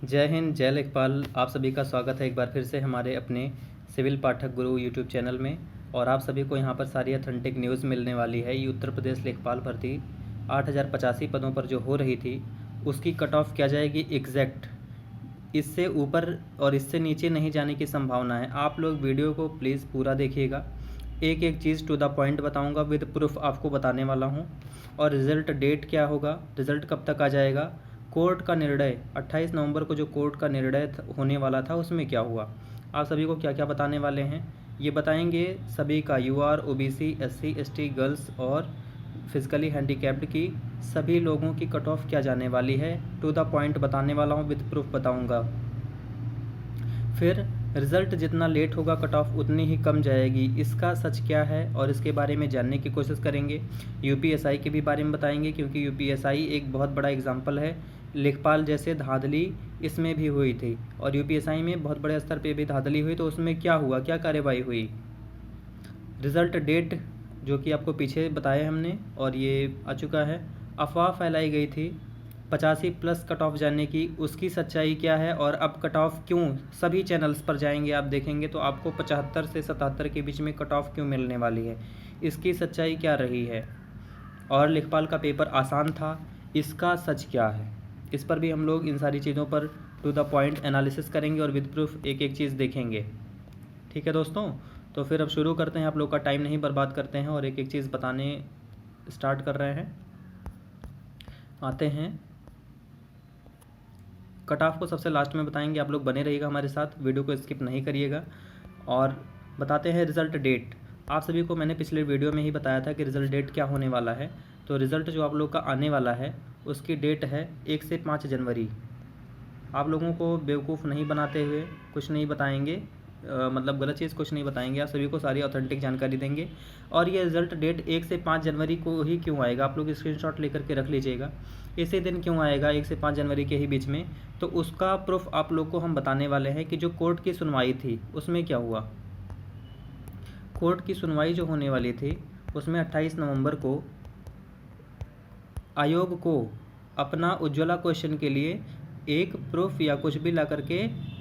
जय हिंद, जय लेखपाल। आप सभी का स्वागत है एक बार फिर से हमारे अपने सिविल पाठक गुरु यूट्यूब चैनल में। और आप सभी को यहाँ पर सारी ऑथेंटिक न्यूज़ मिलने वाली है। ये उत्तर प्रदेश लेखपाल भर्ती 8085 पदों पर जो हो रही थी उसकी कट ऑफ क्या जाएगी एग्जैक्ट। इससे ऊपर और इससे नीचे नहीं जाने की संभावना है। आप लोग वीडियो को प्लीज़ पूरा देखिएगा। एक एक चीज़ टू द पॉइंट बताऊंगा, विद प्रूफ आपको बताने वाला हूं। और रिज़ल्ट डेट क्या होगा, रिज़ल्ट कब तक आ जाएगा, कोर्ट का निर्णय 28 नवंबर को जो कोर्ट का निर्णय होने वाला था उसमें क्या हुआ, आप सभी को क्या क्या बताने वाले हैं ये बताएंगे। सभी का UR, OBC, SC, ST, girls और फिजिकली हैंडीकैप्ड की सभी लोगों की कट ऑफ क्या जाने वाली है, टू द पॉइंट बताने वाला हूँ, विद प्रूफ बताऊँगा। फिर रिज़ल्ट जितना लेट होगा कट ऑफ उतनी ही कम जाएगी, इसका सच क्या है और इसके बारे में जानने की कोशिश करेंगे। यूपीएसआई के भी बारे में बताएंगे क्योंकि यूपीएसआई एक बहुत बड़ा एग्जाम्पल है। लेखपाल जैसे धांधली इसमें भी हुई थी और यूपीएसआई में बहुत बड़े स्तर पे भी धांधली हुई, तो उसमें क्या हुआ, क्या कार्रवाई हुई। रिज़ल्ट डेट जो कि आपको पीछे बताया हमने और ये आ चुका है। अफवाह फैलाई गई थी 85+ कट ऑफ जाने की, उसकी सच्चाई क्या है और अब कट ऑफ क्यों, सभी चैनल्स पर जाएंगे आप देखेंगे तो आपको 75 से 77 के बीच में कट ऑफ क्यों मिलने वाली है, इसकी सच्चाई क्या रही है। और लेखपाल का पेपर आसान था, इसका सच क्या है, इस पर भी हम लोग इन सारी चीज़ों पर टू द पॉइंट एनालिसिस करेंगे और विद प्रूफ एक एक चीज़ देखेंगे। ठीक है दोस्तों, तो फिर अब शुरू करते हैं, आप लोग का टाइम नहीं बर्बाद करते हैं और एक एक चीज़ बताने स्टार्ट कर रहे हैं। आते हैं कट ऑफ को सबसे लास्ट में बताएंगे, आप लोग बने रहिएगा हमारे साथ, वीडियो को स्किप नहीं करिएगा। और बताते हैं रिज़ल्ट डेट। आप सभी को मैंने पिछले वीडियो में ही बताया था कि रिज़ल्ट डेट क्या होने वाला है। तो रिज़ल्ट जो आप लोग का आने वाला है उसकी डेट है 1 से 5 जनवरी। आप लोगों को बेवकूफ़ नहीं बनाते हुए कुछ नहीं बताएंगे, मतलब गलत चीज़ कुछ नहीं बताएंगे, आप सभी को सारी ऑथेंटिक जानकारी देंगे। और ये रिज़ल्ट डेट 1 से 5 जनवरी को ही क्यों आएगा, आप लोग स्क्रीनशॉट लेकर के रख लीजिएगा। इसी दिन क्यों आएगा 1 से 5 जनवरी के ही बीच में, तो उसका प्रूफ आप लोग को हम बताने वाले हैं कि जो कोर्ट की सुनवाई थी उसमें क्या हुआ। कोर्ट की सुनवाई जो होने वाली थी उसमें 28 नवंबर को आयोग को अपना उज्ज्वला क्वेश्चन के लिए एक प्रूफ या कुछ भी ला करके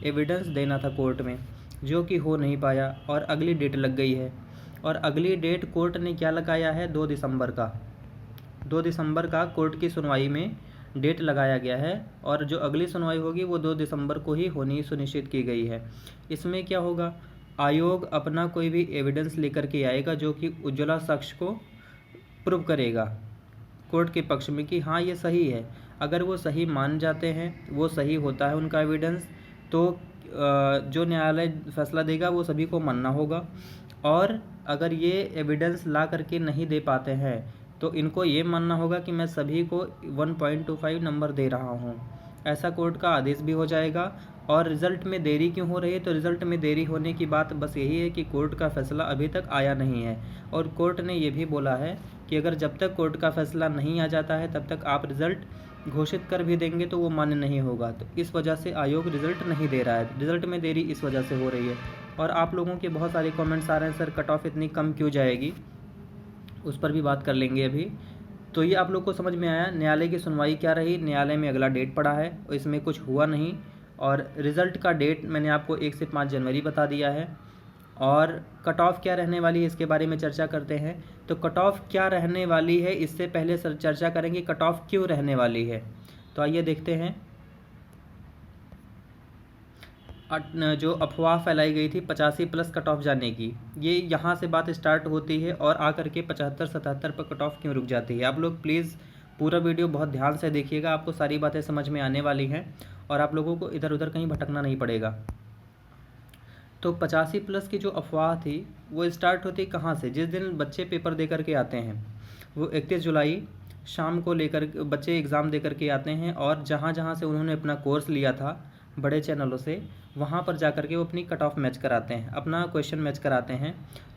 एविडेंस देना था कोर्ट में, जो कि हो नहीं पाया और अगली डेट लग गई है। और अगली डेट कोर्ट ने क्या लगाया है, 2 दिसंबर का। 2 दिसंबर का कोर्ट की सुनवाई में डेट लगाया गया है और जो अगली सुनवाई होगी वो 2 दिसंबर को ही होनी सुनिश्चित की गई है। इसमें क्या होगा, आयोग अपना कोई भी एविडेंस लेकर के आएगा जो कि उज्ज्वला शख्स को प्रूव करेगा कोर्ट के पक्ष में कि हाँ ये सही है। अगर वो सही मान जाते हैं, वो सही होता है उनका एविडेंस, तो जो न्यायालय फैसला देगा वो सभी को मानना होगा। और अगर ये एविडेंस ला करके नहीं दे पाते हैं तो इनको ये मानना होगा कि मैं सभी को 1.25 नंबर दे रहा हूँ, ऐसा कोर्ट का आदेश भी हो जाएगा। और रिज़ल्ट में देरी क्यों हो रही है, तो रिज़ल्ट में देरी होने की बात बस यही है कि कोर्ट का फैसला अभी तक आया नहीं है। और कोर्ट ने ये भी बोला है कि अगर जब तक कोर्ट का फैसला नहीं आ जाता है तब तक आप रिज़ल्ट घोषित कर भी देंगे तो वो मान्य नहीं होगा। तो इस वजह से आयोग रिज़ल्ट नहीं दे रहा है, रिज़ल्ट में देरी इस वजह से हो रही है। और आप लोगों के बहुत सारे कमेंट्स आ रहे हैं, सर कट ऑफ इतनी कम क्यों जाएगी, उस पर भी बात कर लेंगे अभी। तो ये आप लोग को समझ में आया न्यायालय की सुनवाई क्या रही, न्यायालय में अगला डेट पड़ा है और इसमें कुछ हुआ नहीं। और रिज़ल्ट का डेट मैंने आपको 1 से 5 जनवरी बता दिया है। और कट ऑफ क्या रहने वाली है इसके बारे में चर्चा करते हैं। तो कट ऑफ क्या रहने वाली है इससे पहले सर चर्चा करेंगे कट ऑफ क्यों रहने वाली है। तो आइए देखते हैं। जो अफवाह फैलाई गई थी 85+ कट ऑफ जाने की, ये यहाँ से बात स्टार्ट होती है और आकर के 75-77 पर कट ऑफ क्यों रुक जाती है। आप लोग प्लीज़ पूरा वीडियो बहुत ध्यान से देखिएगा, आपको सारी बातें समझ में आने वाली हैं और आप लोगों को इधर उधर कहीं भटकना नहीं पड़ेगा। तो 85+ की जो अफवाह थी वो स्टार्ट होती कहाँ से, जिस दिन बच्चे पेपर दे करके आते हैं, वो 31 जुलाई शाम को लेकर बच्चे एग्ज़ाम दे करके आते हैं और जहाँ जहाँ से उन्होंने अपना कोर्स लिया था बड़े चैनलों से, वहाँ पर जा कर के वो अपनी कट ऑफ मैच कराते हैं, अपना क्वेश्चन मैच कराते हैं।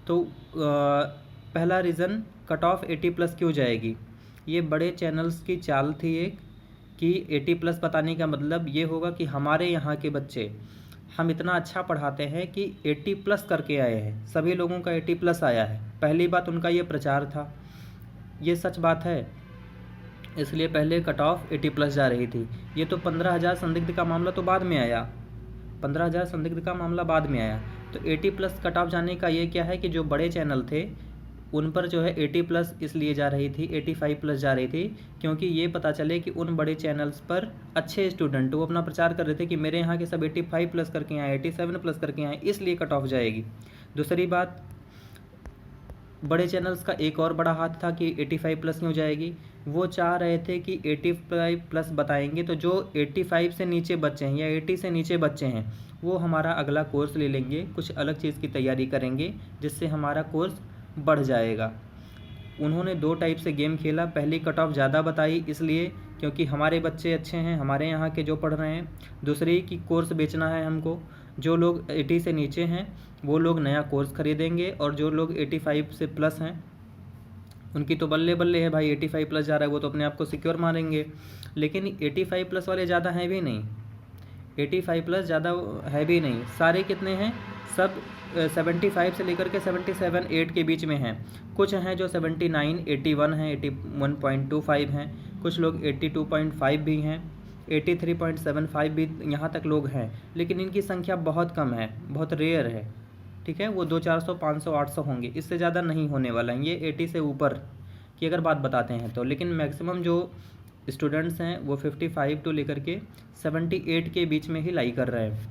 तो पहला रीज़न कट ऑफ 80+ क्यों जाएगी, ये बड़े चैनल्स की चाल थी एक, कि 80+ बताने का मतलब ये होगा कि हमारे यहाँ के बच्चे हम इतना अच्छा पढ़ाते हैं कि 80+ करके आए हैं, सभी लोगों का 80+ आया है। पहली बात उनका ये प्रचार था, ये सच बात है। इसलिए पहले कट ऑफ 80 प्लस जा रही थी। ये तो 15,000 संदिग्ध का मामला तो बाद में आया, 15,000 संदिग्ध का मामला बाद में आया। तो 80 प्लस कट ऑफ जाने का ये क्या है कि जो बड़े चैनल थे उन पर जो है 80 प्लस इसलिए जा रही थी, 85 प्लस जा रही थी, क्योंकि ये पता चले कि उन बड़े चैनल्स पर अच्छे स्टूडेंट वो अपना प्रचार कर रहे थे कि मेरे यहाँ के सब 85 प्लस करके आए, 87 प्लस करके आए, इसलिए कट ऑफ जाएगी। दूसरी बात, बड़े चैनल्स का एक और बड़ा हाथ था कि 85 प्लस क्यों जाएगी। वो चाह रहे थे कि 85 प्लस बताएंगे तो जो 85 से नीचे बच्चे हैं या 80 से नीचे बच्चे हैं वो हमारा अगला कोर्स ले लेंगे, कुछ अलग चीज़ की तैयारी करेंगे, जिससे हमारा कोर्स बढ़ जाएगा। उन्होंने दो टाइप से गेम खेला। पहली कट ऑफ ज़्यादा बताई इसलिए क्योंकि हमारे बच्चे अच्छे हैं, हमारे यहाँ के जो पढ़ रहे हैं। दूसरी कि कोर्स बेचना है हमको, जो लोग 80 से नीचे हैं वो लोग नया कोर्स खरीदेंगे और जो लोग 85 से प्लस हैं उनकी तो बल्ले बल्ले है भाई, 85 प्लस जा रहा है वो तो अपने आप को सिक्योर मारेंगे। लेकिन 85 प्लस वाले ज़्यादा हैं भी नहीं, 85 प्लस ज़्यादा है भी नहीं। सारे कितने हैं, सब 75 से लेकर के 77, 8 के बीच में हैं। कुछ हैं जो 79, 81 हैं, 81.25 हैं, कुछ लोग 82.5 भी हैं, 83.75 भी यहाँ तक लोग हैं। लेकिन इनकी संख्या बहुत कम है, बहुत रेयर है, ठीक है। वो 200, 400, 500, 800 होंगे, इससे ज़्यादा नहीं होने वाला है। ये 80 से ऊपर की अगर बात बताते हैं तो, लेकिन मैक्सिमम जो स्टूडेंट्स हैं वो 55 टू लेकर के 78 के बीच में ही लाई कर रहे हैं।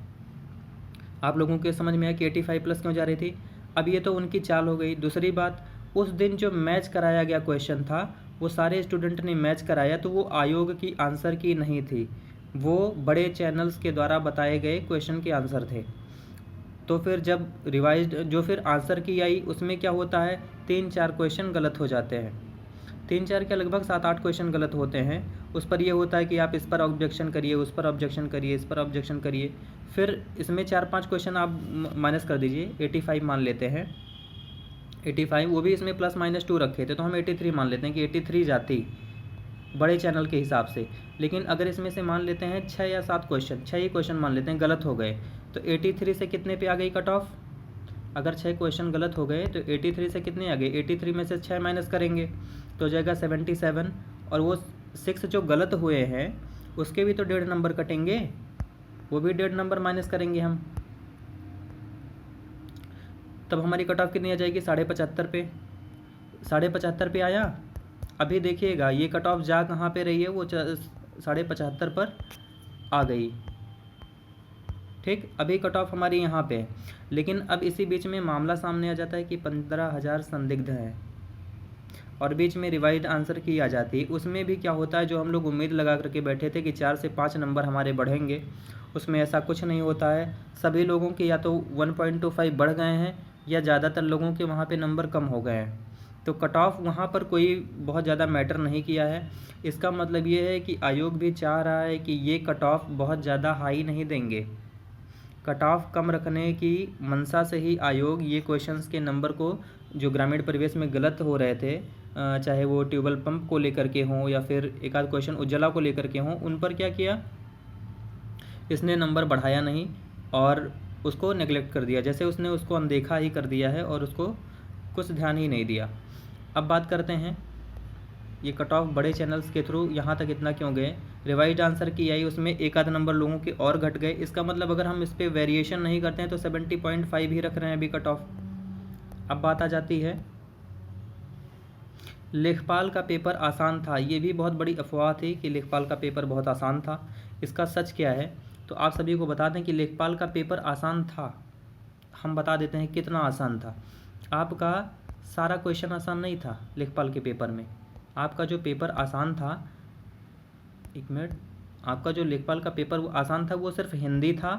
आप लोगों के समझ में आया कि 85 प्लस क्यों जा रही थी। अब ये तो उनकी चाल हो गई। दूसरी बात, उस दिन जो मैच कराया गया क्वेश्चन था वो सारे स्टूडेंट ने मैच कराया, तो वो आयोग की आंसर की नहीं थी, वो बड़े चैनल्स के द्वारा बताए गए क्वेश्चन के आंसर थे। तो फिर जब रिवाइज्ड जो फिर आंसर की आई उसमें क्या होता है, 3-4 क्वेश्चन गलत हो जाते हैं। 3-4 के लगभग 7-8 क्वेश्चन गलत होते हैं। उस पर यह होता है कि आप इस पर ऑब्जेक्शन करिए, उस पर ऑब्जेक्शन करिए, इस पर ऑब्जेक्शन करिए। फिर इसमें 4-5 क्वेश्चन आप माइनस कर दीजिए, 85 मान लेते हैं, 85 वो भी इसमें +-2 रखे थे तो हम 83 मान लेते हैं कि 83 जाती बड़े चैनल के हिसाब से। लेकिन अगर इसमें से मान लेते हैं 6 या 7 क्वेश्चन, 6 ही क्वेश्चन मान लेते हैं गलत हो गए, तो 83 से कितने पे आ गई कट ऑफ। अगर 6 क्वेश्चन गलत हो गए तो 83 से कितने आ गए, 83 में से 6 माइनस करेंगे तो हो जाएगा 77। और वो 6 जो गलत हुए हैं उसके भी तो 1.5 नंबर कटेंगे, वो भी 1.5 नंबर माइनस करेंगे हम, तब हमारी कट ऑफ कितनी आ जाएगी, 75.5 पे। 75.5 पे आया। अभी देखिएगा ये कट ऑफ जा कहाँ पे रही है, वो 75.5 पर आ गई, ठीक। अभी कट ऑफ हमारी यहाँ पे है। लेकिन अब इसी बीच में मामला सामने आ जाता है कि 15,000 संदिग्ध हैं और बीच में रिवाइज्ड आंसर की आ जाती है। उसमें भी क्या होता है, जो हम लोग उम्मीद लगा करके बैठे थे कि 4 से 5 नंबर हमारे बढ़ेंगे, उसमें ऐसा कुछ नहीं होता है। सभी लोगों के या तो 1.25 बढ़ गए हैं या ज़्यादातर लोगों के वहाँ पे नंबर कम हो गए हैं। तो कट ऑफ वहाँ पर कोई बहुत ज़्यादा मैटर नहीं किया है। इसका मतलब ये है कि आयोग भी चाह रहा है कि ये कट ऑफ बहुत ज़्यादा हाई नहीं देंगे। कट ऑफ कम रखने की मंशा से ही आयोग ये क्वेश्चंस के नंबर को, जो ग्रामीण परिवेश में गलत हो रहे थे, चाहे वो ट्यूबवेल पंप को लेकर के हों या फिर एक आध क्वेश्चन उज्ज्वला को लेकर के हों, उन पर क्या किया, इसने नंबर बढ़ाया नहीं और उसको नेगलेक्ट कर दिया, जैसे उसने उसको अनदेखा ही कर दिया है और उसको कुछ ध्यान ही नहीं दिया। अब बात करते हैं ये कट ऑफ बड़े चैनल्स के थ्रू यहाँ तक इतना क्यों गए। रिवाइज्ड आंसर की आई, उसमें एक आध नंबर लोगों के और घट गए। इसका मतलब अगर हम इस पर वेरिएशन नहीं करते हैं तो 70.5 ही रख रहे हैं अभी कट ऑफ। अब बात आ जाती है लेखपाल का पेपर आसान था। ये भी बहुत बड़ी अफवाह थी कि लेखपाल का पेपर बहुत आसान था। इसका सच क्या है, तो आप सभी को बता दें कि लेखपाल का पेपर आसान था। हम बता देते हैं कितना आसान था। आपका सारा क्वेश्चन आसान नहीं था लेखपाल के पेपर में। आपका जो पेपर आसान था, एक मिनट, आपका जो लेखपाल का पेपर वो आसान था, वो सिर्फ हिंदी था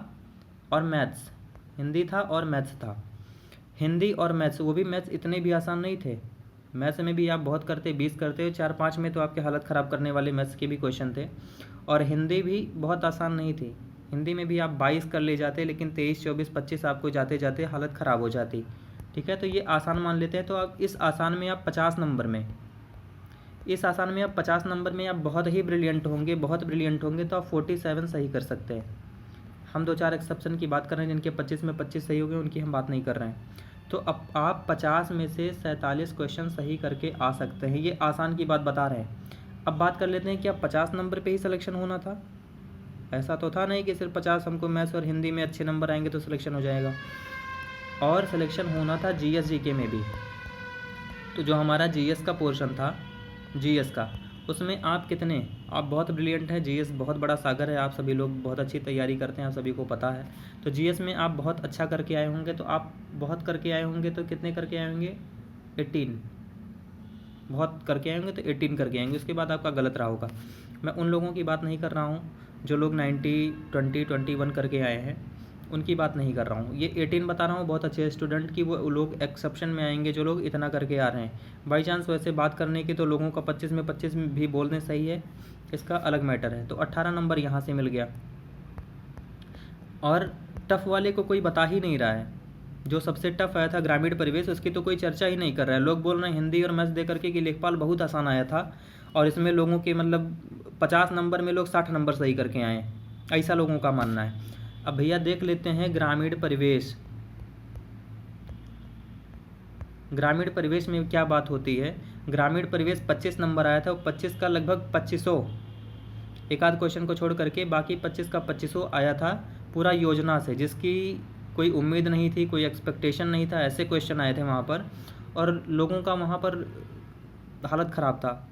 और मैथ्स, हिंदी था और मैथ्स था। हिंदी और मैथ्स, वो भी मैथ्स इतने भी आसान नहीं थे। मैथ्स में भी आप बहुत करते, 20 करते हो, 4-5 में तो आपके हालत ख़राब करने वाले मैथ्स के भी क्वेश्चन थे। और हिंदी भी बहुत आसान नहीं थी, हिंदी में भी आप 22 कर ले जाते, लेकिन 23, 24, 25 आपको जाते जाते हालत ख़राब हो जाती, ठीक है। तो ये आसान मान लेते हैं। तो अब इस आसान में आप 50 नंबर में, इस आसान में आप 50 नंबर में आप बहुत ही ब्रिलियंट होंगे, बहुत ब्रिलियंट होंगे तो आप 47 सही कर सकते हैं। हम 2-4 एक्सेप्शन की बात कर रहे हैं, जिनके 25 में 25 सही हो गए, उनकी हम बात नहीं कर रहे हैं। तो अब आप 50 में से 47 क्वेश्चन सही करके आ सकते हैं। ये आसान की बात बता रहे हैं। अब बात कर लेते हैं, क्या 50 नंबर पे ही सिलेक्शन होना था? ऐसा तो था नहीं कि सिर्फ 50 हमको मैथ्स और हिंदी में अच्छे नंबर आएंगे तो सिलेक्शन हो जाएगा, और सिलेक्शन होना था जीएस जीके में भी। तो जो हमारा जीएस का पोर्शन था, जीएस का, उसमें आप कितने, आप बहुत ब्रिलियंट हैं, जीएस बहुत बड़ा सागर है, आप सभी लोग बहुत अच्छी तैयारी करते हैं, आप सभी को पता है। तो जीएस में आप बहुत अच्छा करके आए होंगे, तो आप बहुत करके आए होंगे तो कितने करके आए होंगे? 18। बहुत करके आए होंगे तो 18 करके आएंगे, उसके बाद आपका गलत रहा होगा। मैं उन लोगों की बात नहीं कर रहा हूँ जो लोग 90, 20, 21 करके आए हैं, उनकी बात नहीं कर रहा हूँ। ये 18 बता रहा हूँ बहुत अच्छे स्टूडेंट की, वो लोग एक्सेप्शन में आएंगे जो लोग इतना करके आ रहे हैं। बाई चांस वैसे बात करने की तो लोगों का 25 में 25 भी बोलने सही है, इसका अलग मैटर है। तो 18 नंबर यहाँ से मिल गया, और टफ़ वाले को कोई बता ही नहीं रहा है। जो सबसे टफ आया था ग्रामीण परिवेश, उसकी तो कोई चर्चा ही नहीं कर रहा है। लोग बोल रहे हैं हिंदी और मैथ्स दे करके कि लेखपाल बहुत आसान आया था, और इसमें लोगों के मतलब 50 नंबर में लोग 60 नंबर सही करके आए, ऐसा लोगों का मानना है। अब भैया देख लेते हैं ग्रामीण परिवेश। ग्रामीण परिवेश में क्या बात होती है? ग्रामीण परिवेश 25 नंबर आया था, 25 का लगभग 2500, एक आध क्वेश्चन को छोड़ करके बाकी 25 का 2500 आया था पूरा योजना से, जिसकी कोई उम्मीद नहीं थी, कोई एक्सपेक्टेशन नहीं था, ऐसे क्वेश्चन आए थे वहाँ पर, और लोगों का वहाँ पर हालत ख़राब था।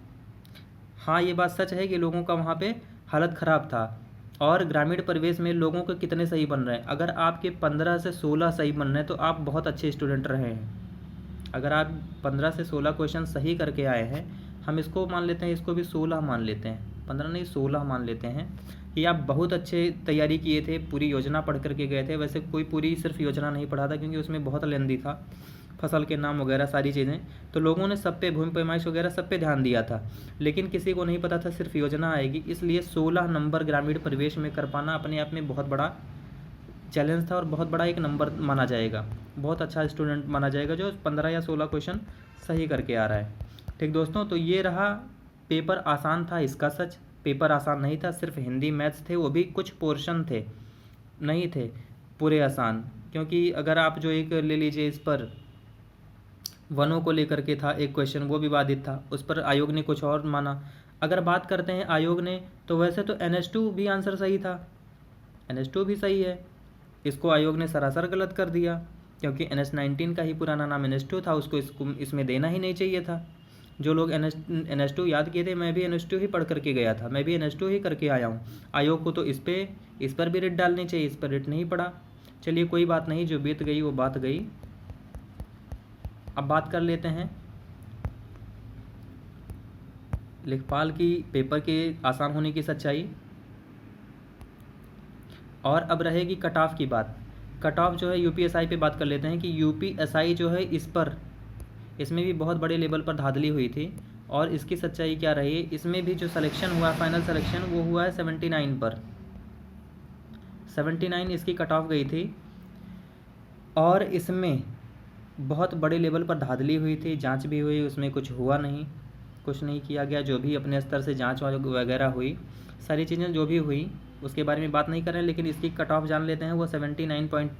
हाँ, ये बात सच है कि लोगों का वहाँ पे हालत ख़राब था। और ग्रामीण परिवेश में लोगों के कितने सही बन रहे हैं? अगर आपके 15 से 16 सही बन रहे हैं तो आप बहुत अच्छे स्टूडेंट रहे हैं। अगर आप 15 से 16 क्वेश्चन सही करके आए हैं, हम इसको मान लेते हैं, इसको भी 16 मान लेते हैं, 15 नहीं 16 मान लेते हैं, कि आप बहुत अच्छे तैयारी किए थे, पूरी योजना पढ़ करके गए थे। वैसे कोई पूरी सिर्फ योजना नहीं पढ़ा था, क्योंकि उसमें बहुत लेंदी था, फसल के नाम वगैरह सारी चीज़ें, तो लोगों ने सब पे, भूमि पैमाइश वगैरह सब पे ध्यान दिया था, लेकिन किसी को नहीं पता था सिर्फ योजना आएगी। इसलिए 16 नंबर ग्रामीण परिवेश में कर पाना अपने आप में बहुत बड़ा चैलेंज था, और बहुत बड़ा एक नंबर माना जाएगा, बहुत अच्छा स्टूडेंट माना जाएगा जो 15 या 16 क्वेश्चन सही करके आ रहा है। ठीक दोस्तों, तो ये रहा, पेपर आसान था, इसका सच। पेपर आसान नहीं था, सिर्फ हिंदी मैथ्स थे, वो भी कुछ पोर्शन थे, नहीं थे पूरे आसान। क्योंकि अगर आप जो एक ले लीजिए, इस पर वनों को लेकर के था एक क्वेश्चन, वो विवादित था, उस पर आयोग ने कुछ और माना। अगर बात करते हैं आयोग ने, तो वैसे तो NH2 भी आंसर सही था, NH2 भी सही है, इसको आयोग ने सरासर गलत कर दिया, क्योंकि NH19 का ही पुराना नाम NH2 था, उसको इसमें देना ही नहीं चाहिए था। जो लोग NH2 याद किए थे, मैं भी NH2 ही पढ़ करके गया था, मैं भी NH2 ही करके आया हूँ। आयोग को तो इस पर भी रिट डालनी चाहिए, इस पर रिट नहीं पड़ा। चलिए कोई बात नहीं, जो बीत गई वो बात गई। अब बात कर लेते हैं लेखपाल की पेपर के आसान होने की सच्चाई, और अब रहेगी कट ऑफ की बात। कट ऑफ जो है यूपीएसआई पे बात कर लेते हैं कि यूपीएसआई जो है इसमें भी बहुत बड़े लेवल पर धांधली हुई थी, और इसकी सच्चाई क्या रही? इसमें भी जो सिलेक्शन हुआ, फाइनल सिलेक्शन, वो हुआ है 79 पर, 79 इसकी कट ऑफ गई थी, और इसमें बहुत बड़े लेवल पर धांधली हुई थी, जांच भी हुई, उसमें कुछ हुआ नहीं, कुछ नहीं किया गया। जो भी अपने स्तर से जांच वगैरह हुई, सारी चीज़ें जो भी हुई उसके बारे में बात नहीं कर रहे हैं, लेकिन इसकी कट ऑफ जान लेते हैं, वो 79 पॉइंट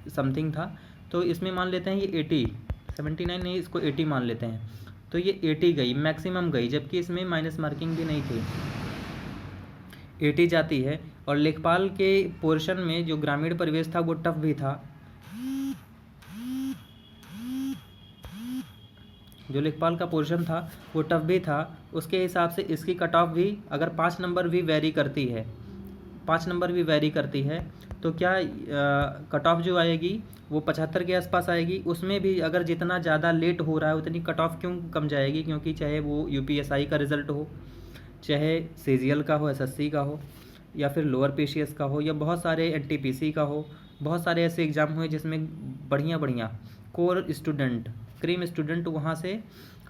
समथिंग था। तो इसमें मान लेते हैं ये 80, 79 नहीं, इसको 80 मान लेते हैं। तो ये 80 गई, मैक्सिमम गई, जबकि इसमें माइनस मार्किंग भी नहीं थी, 80 जाती है। और लेखपाल के पोर्शन में जो ग्रामीण परिवेश था वो टफ भी था, जो लेखपाल का पोर्शन था वो टफ भी था, उसके हिसाब से इसकी कट ऑफ भी अगर 5 नंबर भी वेरी करती है, 5 नंबर भी वेरी करती है, तो क्या कट ऑफ जो आएगी वो 75 के आसपास आएगी। उसमें भी अगर जितना ज़्यादा लेट हो रहा है उतनी कट ऑफ क्यों कम जाएगी? क्योंकि चाहे वो यूपीएसआई का रिज़ल्ट हो, चाहे सीजीएल का हो, एसएससी का हो, या फिर लोअर पीसीएस का हो, या बहुत सारे एनटीपीसी का हो, बहुत सारे ऐसे एग्ज़ाम हुए जिसमें बढ़िया कोर स्टूडेंट, क्रीम स्टूडेंट वहाँ से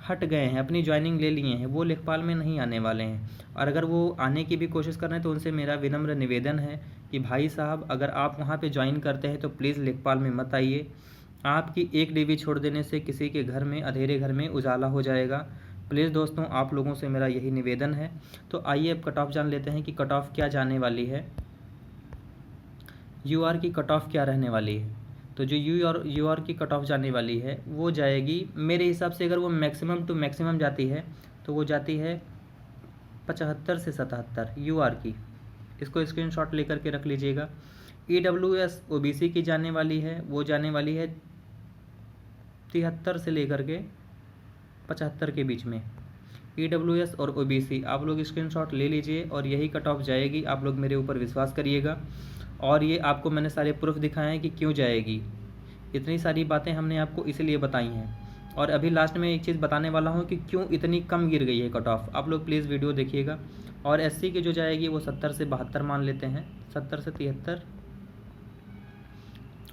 हट गए हैं, अपनी ज्वाइनिंग ले लिए हैं, वो लेखपाल में नहीं आने वाले हैं। और अगर वो आने की भी कोशिश कर रहे हैं तो उनसे मेरा विनम्र निवेदन है कि भाई साहब, अगर आप वहाँ पे ज्वाइन करते हैं तो प्लीज़ लेखपाल में मत आइए। आपकी एक डिवी छोड़ देने से किसी के घर में, अंधेरे घर में उजाला हो जाएगा। प्लीज़ दोस्तों, आप लोगों से मेरा यही निवेदन है। तो आइए अब कट ऑफ जान लेते हैं कि कट ऑफ क्या जाने वाली है, यूआर की कट ऑफ क्या रहने वाली है। तो जो यूआर की कट ऑफ जाने वाली है वो जाएगी, मेरे हिसाब से अगर वो मैक्सिमम टू मैक्सिमम जाती है तो वो जाती है 75 से 77 UR की, इसको स्क्रीनशॉट लेकर के रख लीजिएगा। EWS OBC की जाने वाली है, वो जाने वाली है 73 से लेकर के 75 के बीच में। EWS और OBC आप लोग स्क्रीनशॉट ले लीजिए और यही कट ऑफ जाएगी। आप लोग मेरे ऊपर विश्वास करिएगा, और ये आपको मैंने सारे प्रूफ दिखाए हैं कि क्यों जाएगी। इतनी सारी बातें हमने आपको इसलिए बताई हैं। और अभी लास्ट में एक चीज़ बताने वाला हूँ कि क्यों इतनी कम गिर गई है कट ऑफ। आप लोग प्लीज़ वीडियो देखिएगा। और SC की जो जाएगी वो 70 से 72 मान लेते हैं, 70 से 73।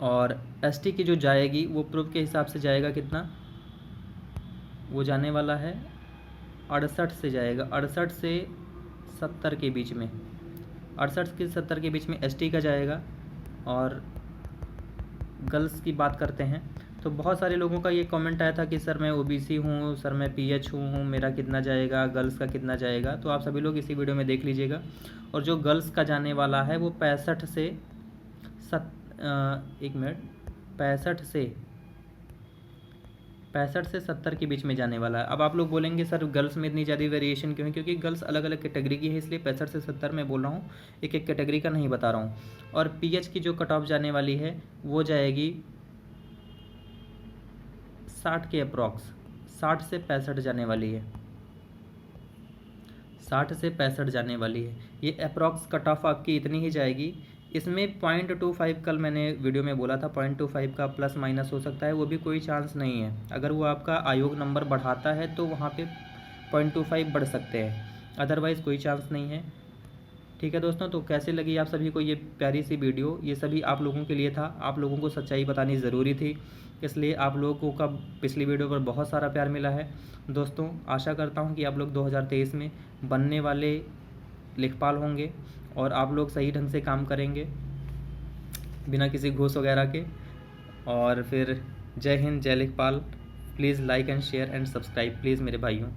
और ST की जो जाएगी वो प्रूफ के हिसाब से जाएगा कितना, वो जाने वाला है 68 से जाएगा, 68 से 70 के बीच में, 68 से 70 के बीच में ST का जाएगा। और गर्ल्स की बात करते हैं तो बहुत सारे लोगों का ये कमेंट आया था कि सर मैं OBC हूँ, सर मैं PH हूँ, मेरा कितना जाएगा, गर्ल्स का कितना जाएगा। तो आप सभी लोग इसी वीडियो में देख लीजिएगा। और जो गर्ल्स का जाने वाला है वो 65 से 70 के बीच में जाने वाला है। अब आप लोग बोलेंगे सर गर्ल्स में इतनी ज़्यादा वेरिएशन क्यों है? क्योंकि गर्ल्स अलग अलग कैटेगरी की है, इसलिए 65 से 70 में बोल रहा हूँ, एक एक कैटेगरी का नहीं बता रहा हूँ। और PH की जो कट ऑफ जाने वाली है वो जाएगी 60 के अप्रॉक्स, 60 से 65 जाने वाली है, 60 से 65 जाने वाली है। ये अप्रॉक्स कट ऑफ आपकी इतनी ही जाएगी। इसमें 0.25 कल मैंने वीडियो में बोला था, 0.25 का प्लस माइनस हो सकता है, वो भी कोई चांस नहीं है। अगर वो आपका आयोग नंबर बढ़ाता है तो वहाँ पे 0.25 बढ़ सकते हैं, अदरवाइज़ कोई चांस नहीं है। ठीक है दोस्तों, तो कैसे लगी आप सभी को ये प्यारी सी वीडियो? ये सभी आप लोगों के लिए था, आप लोगों को सच्चाई बतानी ज़रूरी थी, इसलिए आप लोगों का पिछली वीडियो पर बहुत सारा प्यार मिला है। दोस्तों आशा करता हूँ कि आप लोग 2023 में बनने वाले लेखपाल होंगे और आप लोग सही ढंग से काम करेंगे बिना किसी घूस वगैरह के। और फिर जय हिंद, जय लेखपाल। Please like and share and subscribe please मेरे भाइयों।